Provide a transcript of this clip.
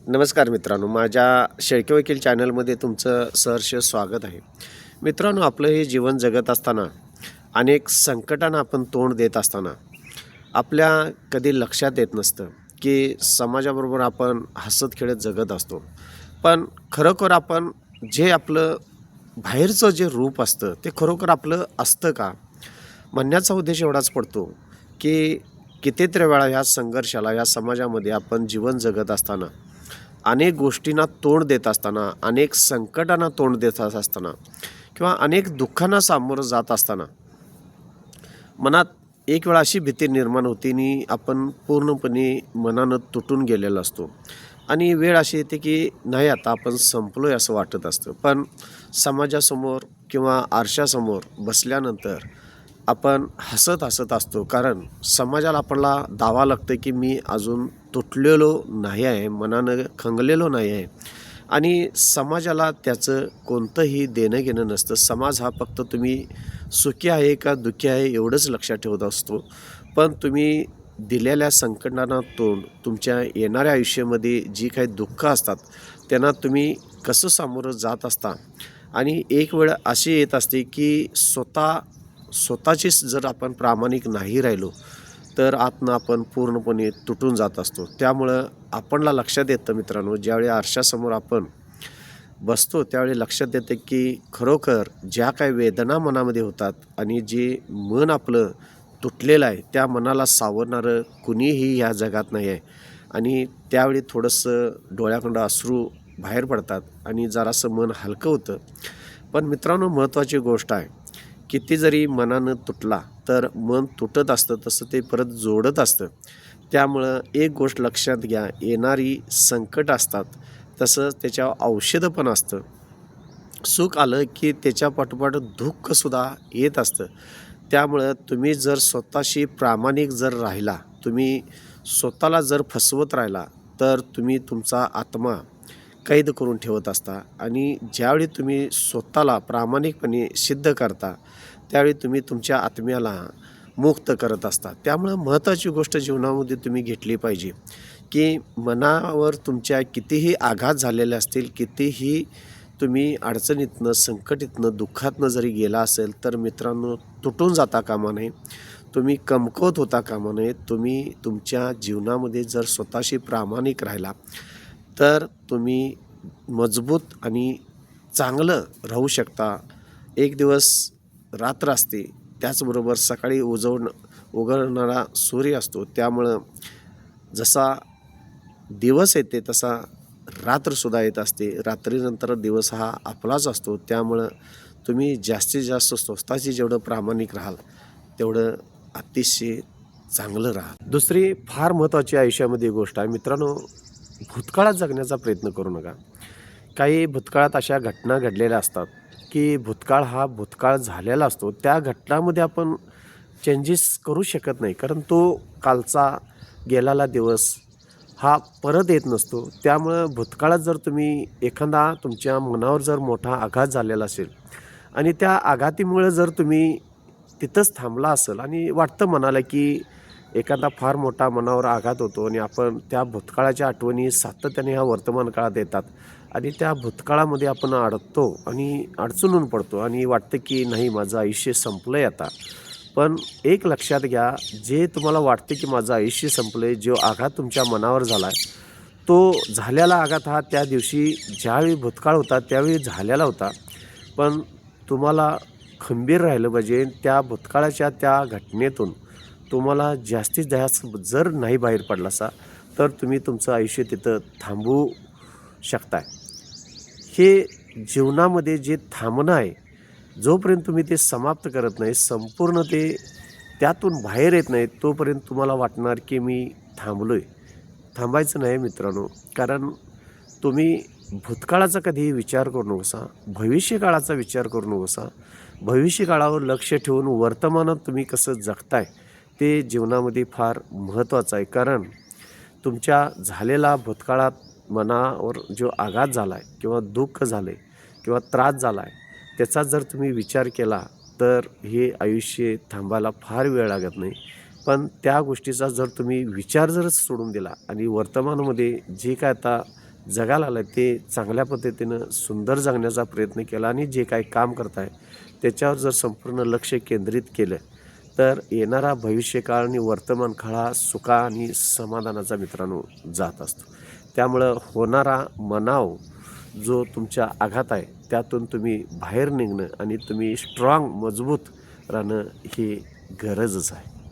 नमस्कार मित्रांनो, माझ्या शेळके वकील चॅनलमध्ये तुमचं सहर्ष स्वागत आहे. मित्रांनो, आपलं हे जीवन जगत असताना अनेक संकटांना आपण तोंड देत असताना आपल्या कधी लक्षात येत नसतं की समाजाबरोबर आपण हसत खेळत जगत असतो. पण खरोखर आपण जे आपलं बाहेरचं जे रूप असतं ते खरोखर आपलं असतं का? म्हणण्याचा उद्देश एवढाच पडतो की कितीतरी वेळा ह्या संघर्षाला, या समाजामध्ये आपण जीवन जगत असताना, अनेक गोष्टींना तोंड देत असताना, अनेक संकटांना तोंड देत असताना किंवा अनेक दुःखांना सामोरं जात असताना मनात एक वेळ अशी भीती निर्माण होते आणि आपण पूर्णपणे मनानं तुटून गेलेलो असतो आणि वेळ अशी येते की नाही, आता आपण संपलोय असं वाटत असतं. पण समाजासमोर किंवा आरशासमोर बसल्यानंतर आपण हसत हसत असतो, कारण समाजाला आपल्याला दावा लागतं की मी अजून तुटलेलो नाही आहे, मनानं खंगलेलो नाही आहे. आणि समाजाला त्याचं कोणतंही देणं घेणं नसतं. समाज हा फक्त तुम्ही सुखी आहे का दुःखी आहे एवढंच लक्षात ठेवत असतो. पण तुम्ही दिलेल्या संकटांना तोंड, तुमच्या येणाऱ्या आयुष्यामध्ये जी काही दुःख असतात त्यांना तुम्ही कसं सामोरं जात असता. आणि एक वेळ अशी येत असते की स्वतःचीच जर आपण प्रामाणिक नाही राहिलो तर आतनं आपण पूर्णपणे तुटून जात असतो. त्यामुळं आपणला लक्षात येतं मित्रांनो, ज्यावेळी आरशासमोर आपण बसतो त्यावेळी लक्षात येतं की खरोखर ज्या काही वेदना मनामध्ये होतात आणि जे मन आपलं तुटलेलं आहे त्या मनाला सावरणारं कुणीही या जगात नाही आहे. आणि त्यावेळी थोडंसं डोळ्याकडं अश्रू बाहेर पडतात आणि जरासं मन हलकं होतं. पण मित्रांनो, महत्त्वाची गोष्ट आहे, किती जरी मनानं तुटला तर मन तुटत असतं, तसं ते परत जोडत असतं. त्यामुळं एक गोष्ट लक्षात घ्या, येणारी संकट असतात तसंच त्याच्यावर औषधं पण असतं. सुख आलं की त्याच्या पाठोपाठ दुःखसुद्धा येत असतं. त्यामुळं तुम्ही जर स्वतःशी प्रामाणिक जर राहिला, तुम्ही स्वतःला जर फसवत राहिला तर तुम्ही तुमचा आत्मा कैद करून ठेवत असता. आणि ज्यावेळी तुम्ही स्वतःला प्रामाणिकपणे सिद्ध करता त्यावेळी तुम्ही तुमच्या आत्म्याला मुक्त करत असता. त्यामुळं महत्त्वाची गोष्ट जीवनामध्ये तुम्ही घेतली पाहिजे की मनावर तुमच्या कितीही आघात झालेले असतील, कितीही तुम्ही अडचणीतनं, संकटातनं, दुःखातनं जरी गेला असेल तर मित्रांनो, तुटून जाता कामा नये. तुम्ही कमकुवत होता कामा नये. तुम्ही तुमच्या जीवनामध्ये जर स्वतःशी प्रामाणिक राहिला तर तुम्ही मजबूत आणि चांगलं राहू शकता. एक दिवस रात्र असते, त्याचबरोबर सकाळी उगवणारा सूर्य असतो. त्यामुळं जसा दिवस येते तसा रात्रसुद्धा येत असते. रात्रीनंतर दिवस हा आपलाच असतो. त्यामुळं तुम्ही जास्तीत जास्त स्वतःशी जेवढं प्रामाणिक राहाल तेवढं अतिशय चांगलं राहाल. दुसरी फार महत्त्वाची आयुष्यामध्ये गोष्ट आहे मित्रांनो, भूतकाळात जगण्याचा प्रयत्न करू नका. काही भूतकाळात अशा घटना घडलेल्या असतात की भूतकाळ हा भूतकाळ झालेला असतो. त्या घटनामध्ये आपण चेंजेस करू शकत नाही, कारण तो कालचा गेलेला दिवस हा परत येत नसतो. त्यामुळं भूतकाळात जर तुम्ही एखादा तुमच्या मनावर जर मोठा आघात झालेला असेल आणि त्या आघातीमुळे जर तुम्ही तिथंच थांबला असेल आणि वाटतं मनाला की एखादा फार मोठा मनावर आघात होतो आणि आपण त्या भूतकाळाच्या आठवणी सातत्याने ह्या वर्तमान काळात येतात आणि त्या भूतकाळामध्ये आपण अडकतो आणि अडचणून पडतो आणि वाटतं की नाही, माझं आयुष्य संपलं आहे आता. पण एक लक्षात घ्या, जे तुम्हाला वाटते की माझं आयुष्य संपलं आहे, जो आघात तुमच्या मनावर झाला आहे, तो झालेला आघात हा त्या दिवशी ज्यावेळी भूतकाळ होता त्यावेळी झालेला होता. पण तुम्हाला खंबीर राहिलं पाहिजे. त्या भूतकाळाच्या त्या घटनेतून तुम्हाला जास्तीत जास्त जर नाही बाहेर पडलासा तर तुम्ही तुमचं आयुष्य तिथं थांबवू शकताय. हे जीवनामध्ये जे थांबणं आहे, जोपर्यंत तुम्ही ते समाप्त करत नाही, संपूर्ण ते त्यातून बाहेर येत नाही, तोपर्यंत तुम्हाला वाटणार की मी थांबलोय. थांबायचं नाही मित्रांनो, कारण तुम्ही भूतकाळाचा कधीही विचार करू नकोसा, भविष्यकाळाचा विचार करू नकोसा. भविष्यकाळावर लक्ष ठेवून वर्तमानात तुम्ही कसं जगताय ते जीवनामध्ये फार महत्त्वाचं आहे. कारण तुमच्या झालेला भूतकाळात मनावर जो आघात झाला आहे किंवा दुःख झालं आहे किंवा त्रास झाला आहे, त्याचा जर तुम्ही विचार केला तर हे आयुष्य थांबायला फार वेळ लागत नाही. पण त्या गोष्टीचा जर तुम्ही विचार जर सोडून दिला आणि वर्तमानामध्ये जे काय आता जगायला आलं ते चांगल्या पद्धतीनं सुंदर जगण्याचा प्रयत्न केला आणि जे काही काम करताय त्याच्यावर जर संपूर्ण लक्ष केंद्रित केलं तर येणारा भविष्यकाळ आणि वर्तमान काळ हा सुखा आणि समाधानाचा मित्रांनो जात असतो. त्यामुळं होणारा मनाव जो तुमच्या आघात आहे त्यातून तुम्ही बाहेर निघणं आणि तुम्ही स्ट्रॉंग मजबूत राहणं ही गरजच आहे.